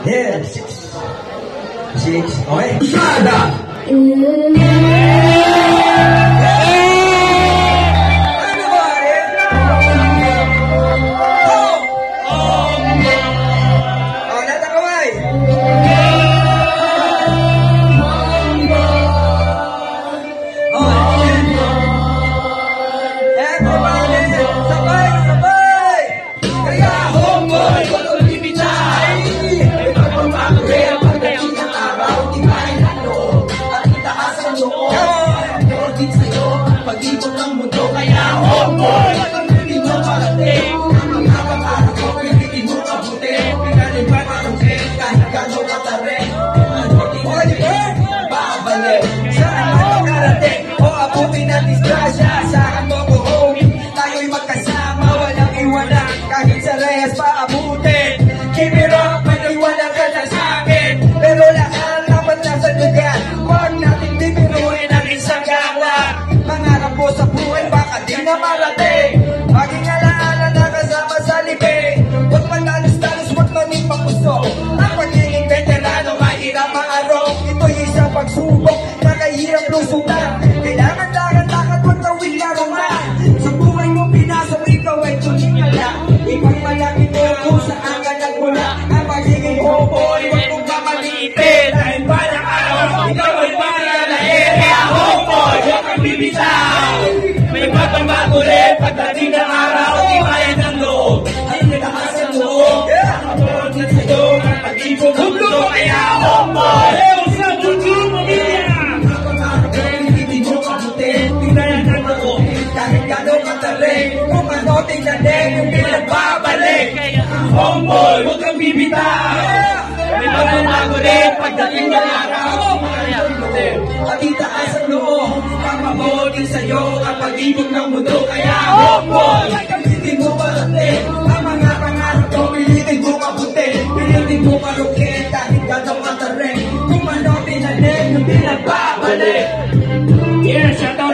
Yeah, 6. 6. Okay? Sada! Pag-ibig ng mundo, kaya homeboy! Hindi mo parating ang mga pangarap ko, pilitin mo kabuti. Pinalim ba marungkin kahit gano'n katarin? Ano di babalik? Saan mo karating? O abutin na disgrasya? Saan mo ko homie? Tayo'y magkasama, walang iwanan. Kahit sa rehas pa abutin. Keep it up, may iwanan ka na sa akin. Pero lahat naman nasa lugar. Huwag natin bibiruin ang isang gala. Mangarap mo sa buhay, baka di na marating. Maging alaala na kasama sa libing. Huwag manalis-talis, huwag maning papuso. Ang pagiging veterano, mahirap maarong. Ito'y isang pagsubok, nakahirap lusunan. Kailangan lakad-lakad, huwag tawid laruman. Sa buhay mo pinasok, ikaw ay tulinala. Ipagmalaki mo kung saan ka nagmula. Ang pagiging homeboy, huwag mong mamalitin. Dahil parang araw, ikaw ay paralahin. Kaya homeboy, huwag kang bibitaw. May batang-bato rin, pagdating ng araw, ibayan ng loob. Ay nagtakas ang loob. Nakapagod na sa'yo, ang pag-ibig ng mundo. Kaya homeboy, sa mundo mo niya. Nakapangarap ko, hindi mo kabuti. Tingnan ang loob, kahit gano'ng kataling. Kung ano tingnan yung pinagbabalik. Kaya homeboy, huwag kang bibitaw. May batang-bato rin, pagdating ng araw. At itaas ang loob, pagmamodin sa'yo ang pag-ibig ng mundo. Kaya homeboy, hindi mo parating ang mga pangarap ko, pilitin mo mabuti. Pilitin mo marungkin kahit gano'ng kataring. Kung ano tinanin yung pinagbabalik. Yeah, shout out